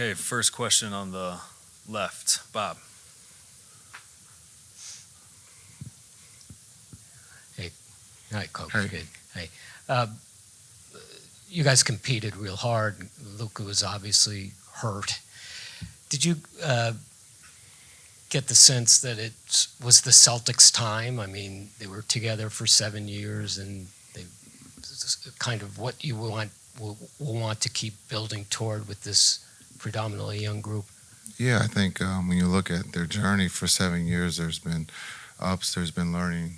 Okay, first question on the left. Bob. Hey, hi, Coach. Hey. Good. Hey, uh, you guys competed real hard. Luka was obviously hurt. Did you get the sense that it was the Celtics' time? I mean, they were together for 7 years, and they kind of what you will want to keep building toward with this predominantly young group. Yeah, I think when you look at their journey for 7 years, there's been ups, there's been learning,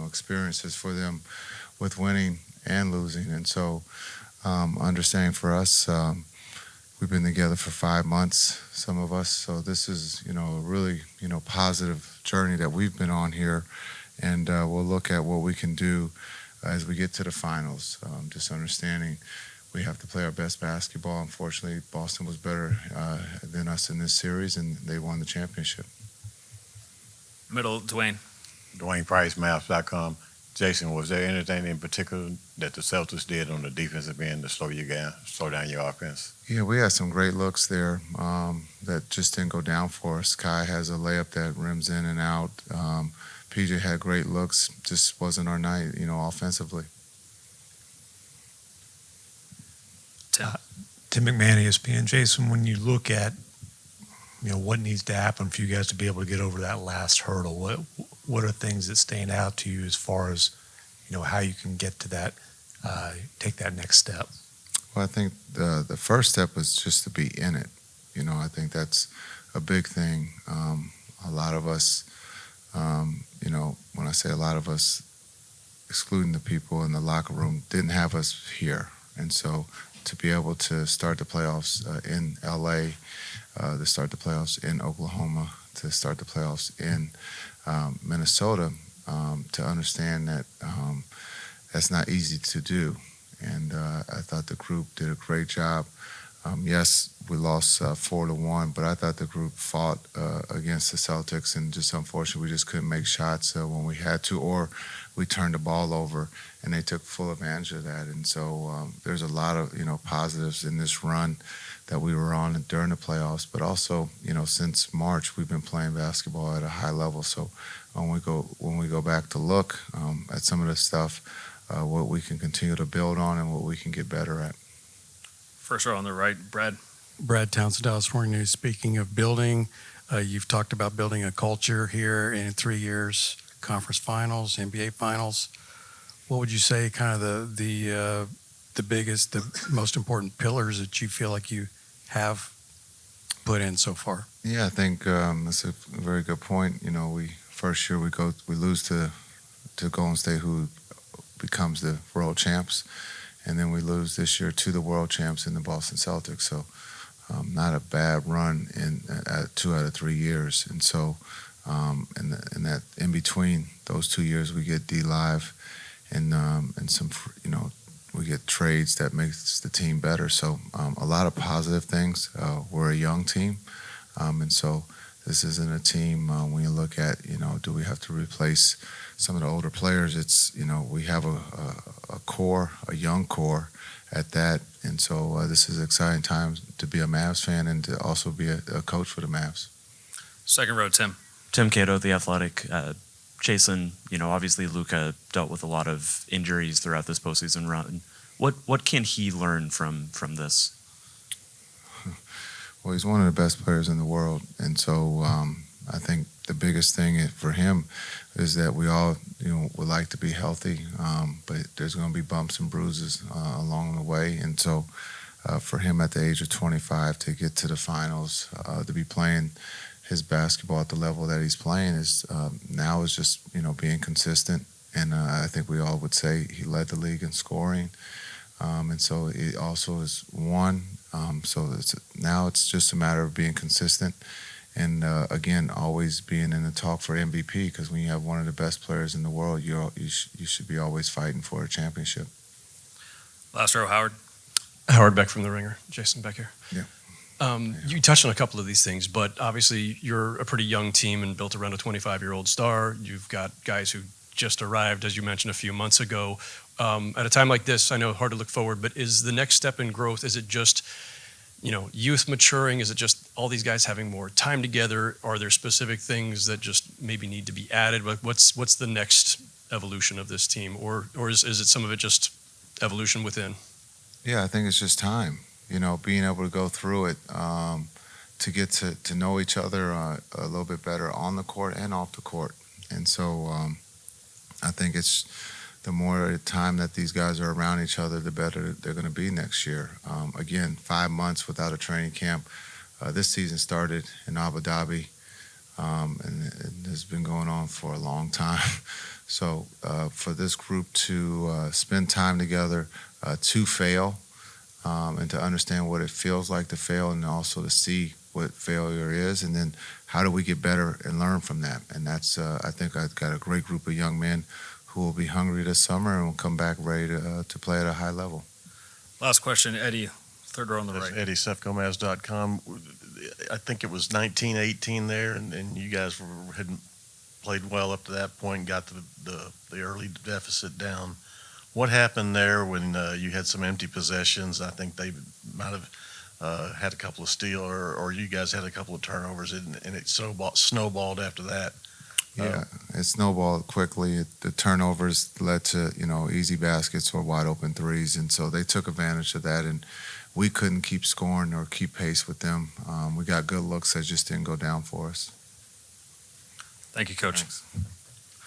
experiences for them with winning and losing. And so, understanding for us, we've been together for 5 months, some of us. So this is, a really, positive journey that we've been on here. And we'll look at what we can do as we get to the finals. Just understanding we have to play our best basketball. Unfortunately, Boston was better than us in this series, and they won the championship. Middle, Dwayne. Dwayne Price, Maps.com. Jason, was there anything in particular that the Celtics did on the defensive end to slow down your offense? Yeah, we had some great looks there that just didn't go down for us. Kai has a layup that rims in and out. PJ had great looks, just wasn't our night, offensively. Tim McMahon, ESPN. Jason, when you look at what needs to happen for you guys to be able to get over that last hurdle, what are things that stand out to you as far as how you can get to that, take that next step? Well, I think the first step was just to be in it. I think that's a big thing. A lot of us, when I say a lot of us, excluding the people in the locker room, didn't have us here. And so to be able to start the playoffs in LA, to start the playoffs in Oklahoma, to start the playoffs in Minnesota, to understand that that's not easy to do. And I thought the group did a great job. Yes, we lost 4-1, but I thought the group fought against the Celtics, and just unfortunately we just couldn't make shots when we had to, or we turned the ball over, and they took full advantage of that. And so there's a lot of positives in this run that we were on during the playoffs, but also since March we've been playing basketball at a high level. So when we go back to look at some of the stuff, what we can continue to build on and what we can get better at. First row on the right, Brad. Brad Townsend, Dallas Morning News. Speaking of building, you've talked about building a culture here in 3 years, conference finals, NBA finals. What would you say kind of the biggest, the most important pillars that you feel like you have put in so far? Yeah, I think that's a very good point. First year we lose to Golden State, who becomes the world champs. And then we lose this year to the world champs in the Boston Celtics. So not a bad run in 2 out of 3 years. And so in between those 2 years, we get D-Live and some, we get trades that makes the team better. So a lot of positive things. We're a young team. And so this isn't a team when you look at, do we have to replace some of the older players? It's, we have a core, a young core at that. And so this is an exciting time to be a Mavs fan and to also be a coach for the Mavs. Second row, Tim. Tim Cato, The Athletic. Jason, obviously Luka dealt with a lot of injuries throughout this postseason run. What can he learn from this? Well, he's one of the best players in the world. And so I think the biggest thing for him is that we all, would like to be healthy, but there's going to be bumps and bruises along the way. And so for him at the age of 25 to get to the finals, to be playing his basketball at the level that he's playing is now is just, being consistent. And I think we all would say he led the league in scoring. And so it also is one. So now it's just a matter of being consistent. And again, always being in the talk for MVP, because when you have one of the best players in the world, you should be always fighting for a championship. Last row, Howard. Howard Beck from The Ringer. Jason Beck here. Yeah. You touched on a couple of these things, but obviously you're a pretty young team and built around a 25-year-old star. You've got guys who just arrived, as you mentioned, a few months ago. At a time like this, I know hard to look forward, but is the next step in growth, is it just youth maturing? Is it just all these guys having more time together? Are there specific things that just maybe need to be added? What's the next evolution of this team, or is it some of it just evolution within? Yeah, I think it's just time. Being able to go through it, to get to know each other a little bit better on the court and off the court. And so I think it's the more time that these guys are around each other, the better they're going to be next year. Again, 5 months without a training camp. This season started in Abu Dhabi, and it has been going on for a long time. So for this group to spend time together, to fail, and to understand what it feels like to fail, and also to see what failure is, and then how do we get better and learn from that. And that's, I think I've got a great group of young men who will be hungry this summer and will come back ready to play at a high level. Last question, Eddie, third row on the That's right. Eddie, SethGomez.com. I think it was 19-18 there, and you guys had played well up to that point, got the early deficit down. What happened there when you had some empty possessions? I think they might have had a couple of steals, or you guys had a couple of turnovers, and it snowballed after that. Yeah, it snowballed quickly. The turnovers led to, easy baskets or wide open threes. And so they took advantage of that, and we couldn't keep scoring or keep pace with them. We got good looks that just didn't go down for us. Thank you, Coach. Thanks.